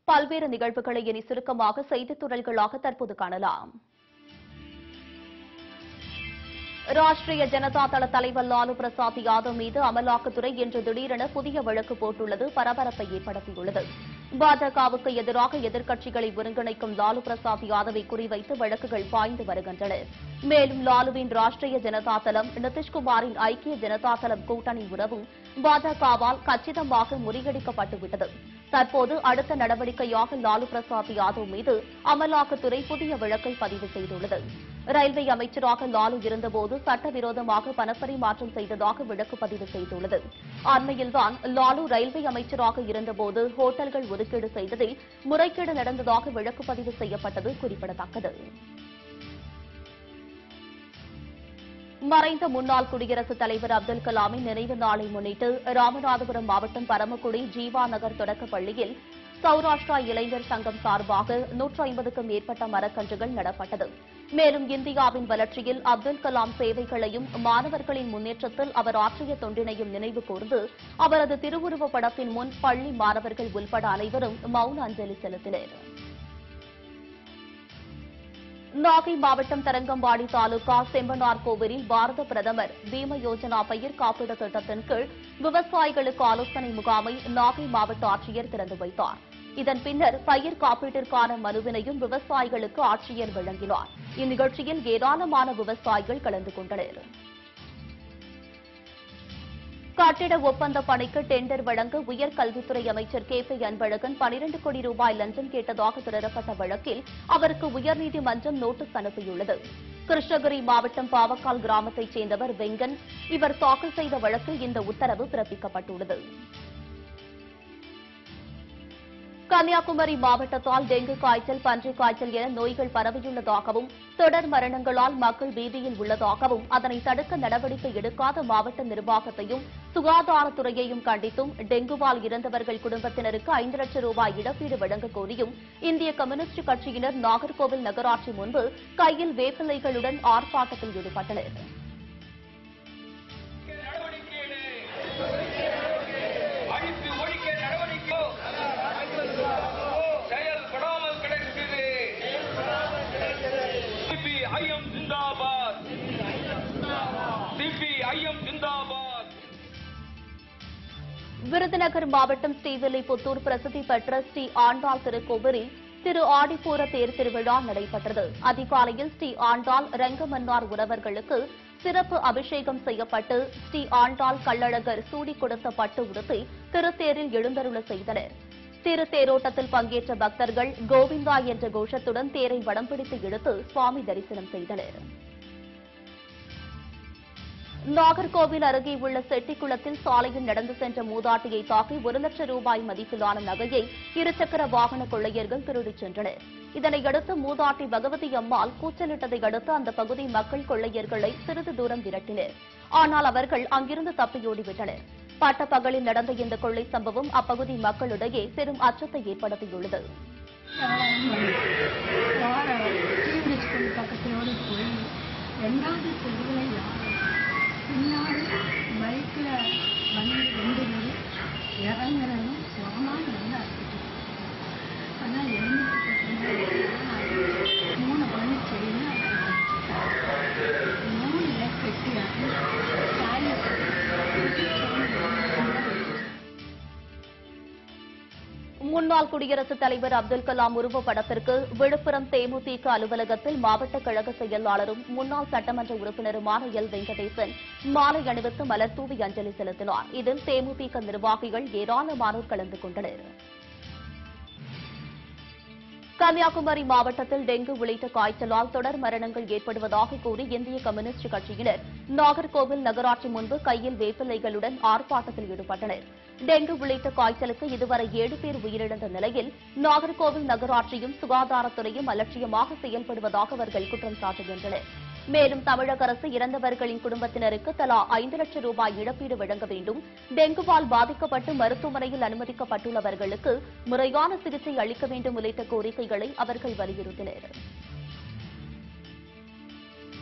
பல்வேறு நிகழ்வுகளை இனி சுருக்கமாக செய்தித் துறல்களாக தற்போது காணலாம். ராஷ்டிரிய ஜனதா தள தலைவர் லாலு பிரசாத் யாதவ் மீது அமலாக்கத்துறை இன்று திடீரென புதிய வழக்கு போட்டுள்ளது பரபரப்பை ஏற்படுத்தியுள்ளது. பாஜகவுக்கு எதிராக எதிர்க்கட்சிகளை ஒருங்கிணைக்கும் லாலு பிரசாத் யாதவை குறிவைத்து வழக்குகள் பாய்ந்து வருகின்றன. மேலும் லாலுவின் ராஷ்டிரிய ஜனதா தளம், நிதிஷ்குமாரின் ஐக்கிய ஜனதா தளம் கூட்டணி உறவும் பாஜகவால் கச்சிதமாக முறியடிக்கப்பட்டுவிட்டது. தற்போது அடுத்த நடவடிக்கையாக லாலு பிரசாத் யாதவ் மீது அமலாக்கத்துறை புதிய வழக்கை பதிவு செய்துள்ளது. ரயில்வே அமைச்சராக லாலு இருந்தபோது சட்டவிரோதமாக பணப்பரிமாற்றம் செய்ததாக வழக்கு பதிவு செய்துள்ளது. அண்மையில்தான் லாலு ரயில்வே அமைச்சராக இருந்தபோது ஹோட்டல்கள் ஒதுக்கீடு செய்ததில் முறைகேடு நடந்ததாக வழக்கு பதிவு செய்யப்பட்டது குறிப்பிடத்தக்கது. மறைந்த முன்னாள் குடியரசுத் தலைவர் அப்துல் கலாமின் நினைவு நாளை முன்னிட்டு ராமநாதபுரம் மாவட்டம் பரமக்குடி ஜீவா நகர் தொடக்கப் பள்ளியில் சௌராஷ்டிரா இளைஞர் சங்கம் சார்பாக 150க்கும் மேற்பட்ட மரக்கன்றுகள் நடப்பட்டது. மேலும் இந்தியாவின் வளர்ச்சியில் அப்துல் கலாம் சேவைகளையும் மாணவர்களின் முன்னேற்றத்தில் அவர் ஆற்றிய தொண்டினையும் நினைவு கூர்ந்து அவரது திருவுருவப் படத்தின் முன் பள்ளி மாணவர்கள் உள்பட அனைவரும் மௌன அஞ்சலி செலுத்தினர். நாகை மாவட்டம் தரங்கம்பாடி தாலுகா செம்பனார் கோவிலில் பாரத பிரதமர் பீம யோஜனா பயிர் காப்பீடு திட்டத்தின் கீழ் விவசாயிகளுக்கு ஆலோசனை முகாமை நாகை மாவட்ட ஆட்சியர் திறந்து வைத்தார். இதன் பின்னர் பயிர் காப்பீட்டிற்கான மனுவினையும் விவசாயிகளுக்கு ஆட்சியர் வழங்கினார். இந்நிகழ்ச்சியில் ஏராளமான விவசாயிகள் கலந்து கொண்டனர். கட்டிட ஒப்பந்த பணிக்கு டெண்டர் வழங்க உயர்கல்வித்துறை அமைச்சர் கே.பி. அன்பழகன் 12 கோடி ரூபாய் லஞ்சம் கேட்டதாக தொடரப்பட்ட வழக்கில் அவருக்கு உயர்நீதிமன்றம் நோட்டீஸ் அனுப்பியுள்ளது. கிருஷ்ணகிரி மாவட்டம் பாவக்கால் கிராமத்தைச் சேர்ந்தவர் வெங்கன். இவர் தாக்கல் செய்த வழக்கில் இந்த உத்தரவு பிறப்பிக்கப்பட்டுள்ளது. கன்னியாகுமரி மாவட்டத்தால் டெங்கு காய்ச்சல், பன்றிக் காய்ச்சல் என நோய்கள் பரவியுள்ளதாகவும் தொடர் மரணங்களால் மக்கள் பீதியில் உள்ளதாகவும் அதனை தடுக்க நடவடிக்கை எடுக்காத மாவட்ட நிர்வாகத்தையும் சுகாதாரத்துறையையும் கண்டித்தும் டெங்குவால் இறந்தவர்கள் குடும்பத்தினருக்கு 5 லட்சம் ரூபாய் இழப்பீடு வழங்கக் கோரியும் இந்திய கம்யூனிஸ்ட் கட்சியினர் நாகர்கோவில் நகராட்சி முன்பு கையில் வேப்பிலைகளுடன் ஆர்ப்பாட்டத்தில் ஈடுபட்டனர். விருதுநகர் மாவட்டம் ஸ்ரீவில்லிபுத்தூர் பிரசித்தி பெற்ற ஸ்ரீ ஆண்டாள் திருக்கோவிலில் திரு ஆடிப்பூர தேர் திருவிழா நடைபெற்றது. அதிகாலையில் ஸ்ரீ ஆண்டாள் ரங்கமன்னார் உறவர்களுக்கு சிறப்பு அபிஷேகம் செய்யப்பட்டு ஸ்ரீ ஆண்டாள் கள்ளழகர் சூடி கொடுத்த பட்டு உடுத்தி திருத்தேரில் எழுந்தருள செய்தனர். திருத்தேரோட்டத்தில் பங்கேற்ற பக்தர்கள் கோவிந்தா என்ற கோஷத்துடன் தேரை வடம் பிடித்து இழுத்து சுவாமி தரிசனம் செய்தனர். நாகர்கோவில் அருகே உள்ள செட்டிக்குளத்தில் சாலையில் நடந்து சென்ற மூதாட்டியை தாக்கி 1 லட்சம் ரூபாய் மதிப்பிலான நகையை இருசக்கர வாகன கொள்ளையர்கள் திருடிச் சென்றனர். இதனையடுத்து மூதாட்டி பகவதி அம்மாள் கூச்சலிட்டதை அடுத்து அந்த பகுதி மக்கள் கொள்ளையர்களை சிறிது தூரம் விரட்டினர். ஆனால் அவர்கள் அங்கிருந்து தப்பியோடிவிட்டனர். பட்டப்பகலில் நடந்த இந்த கொள்ளை சம்பவம் அப்பகுதி மக்களிடையே பெரும் அச்சத்தை ஏற்படுத்தியுள்ளது. பின்னாடி பைக்கில் வந்து 2 பேர் இறங்குறதும் போனால் நல்லா இருக்குது. ஆனால் எழுந்துட்டு 3 பண்ணி செய்யணும். 3 கெட்டியாகி சாயை முன்னாள் குடியரசுத் தலைவர் அப்துல் கலாம் உருவப்படத்திற்கு விழுப்புரம் தேமுதிக அலுவலகத்தில் மாவட்ட கழக செயலாளரும் முன்னாள் சட்டமன்ற உறுப்பினருமான எல். வெங்கடேசன் மாலை அணிவித்து மலர்தூவி அஞ்சலி செலுத்தினார். இதில் தேமுதிக நிர்வாகிகள் ஏராளமானோர் கலந்து கொண்டனர். கன்னியாகுமரி மாவட்டத்தில் டெங்கு உள்ளிட்ட காய்ச்சலால் தொடர் மரணங்கள் ஏற்படுவதாக கூறி இந்திய கம்யூனிஸ்ட் கட்சியினர் நாகர்கோவில் நகராட்சி முன்பு கையில் வேப்பிலைகளுடன் ஆர்ப்பாட்டத்தில் ஈடுபட்டனர். டெங்கு உள்ளிட்ட காய்ச்சலுக்கு இதுவரை 7 பேர் உயிரிழந்த நிலையில் நாகர்கோவில் நகராட்சியும் சுகாதாரத்துறையும் அலட்சியமாக செயல்படுவதாக அவர்கள் குற்றம் சாட்டுகின்றனர். மேலும் தமிழக அரசு இறந்தவர்களின் குடும்பத்தினருக்கு தலா 5 லட்சம் ரூபாய் இழப்பீடு வழங்க வேண்டும், டெங்குவால் பாதிக்கப்பட்டு மருத்துவமனையில் அனுமதிக்கப்பட்டுள்ளவர்களுக்கு முறையான சிகிச்சை அளிக்க வேண்டும் உள்ளிட்ட கோரிக்கைகளை அவர்கள் வலியுறுத்தினர்.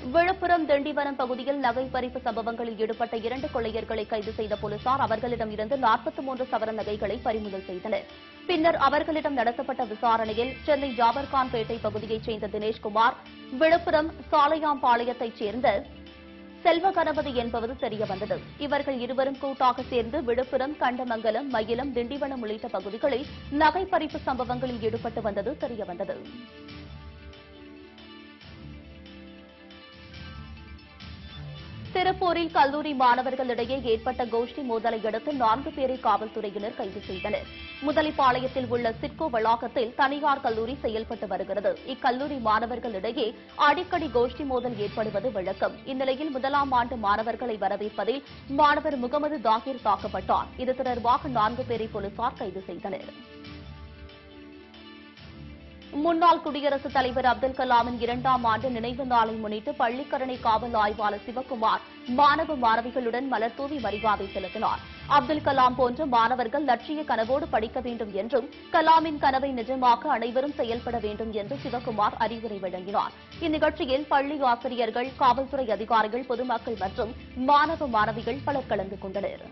விழுப்புரம் திண்டிவனம் பகுதியில் நகை பறிப்பு சம்பவங்களில் ஈடுபட்ட 2 கொள்ளையர்களை கைது செய்த போலீசார் அவர்களிடம் இருந்து 43 சவரன் நகைகளை பறிமுதல் செய்தனர். பின்னர் அவர்களிடம் நடத்தப்பட்ட விசாரணையில் சென்னை ஜாபர்கான்பேட்டை பகுதியைச் சேர்ந்த தினேஷ்குமார், விழுப்புரம் சாலையாம்பாளையத்தைச் சேர்ந்த செல்வ கணபதி என்பது தெரியவந்தது. இவர்கள் இருவரும் கூட்டாக சேர்ந்து விழுப்புரம், கண்டமங்கலம், மயிலம், திண்டிவனம் உள்ளிட்ட பகுதிகளில் நகை பறிப்பு சம்பவங்களில் ஈடுபட்டு வந்தது தெரியவந்தது. திருப்பூரில் கல்லூரி மாணவர்களிடையே ஏற்பட்ட கோஷ்டி மோதலை அடுத்து 4 பேரை காவல்துறையினர் கைது செய்தனர். முதலிப்பாளையத்தில் உள்ள சிட்கோ வளாகத்தில் தனியார் கல்லூரி செயல்பட்டு வருகிறது. இக்கல்லூரி மாணவர்களிடையே அடிக்கடி கோஷ்டி மோதல் ஏற்படுவது வழக்கம். இந்நிலையில் 1ஆம் ஆண்டு மாணவர்களை வரவேற்பதில் மாணவர் முகமது தாகிர் தாக்கப்பட்டார். இது தொடர்பாக 4 பேரை போலீசார் கைது செய்தனர். முன்னாள் குடியரசுத் தலைவர் அப்துல் கலாமின் 2ஆம் ஆண்டு நினைவு நாளை முன்னிட்டு பள்ளிக்கரணை காவல் ஆய்வாளர் சிவக்குமார் மாணவ மாணவிகளுடன் மலர்தூவி மரியாதை செலுத்தினார். அப்துல் கலாம் போன்ற மாணவர்கள் லட்சிய கனவோடு படிக்க வேண்டும் என்றும் கலாமின் கனவை நிஜமாக்க அனைவரும் செயல்பட வேண்டும் என்று சிவக்குமார் அறிவுரை வழங்கினார். இந்நிகழ்ச்சியில் பள்ளி ஆசிரியர்கள், காவல்துறை அதிகாரிகள், பொதுமக்கள் மற்றும் மாணவ மாணவிகள் பலர் கலந்து கொண்டனர்.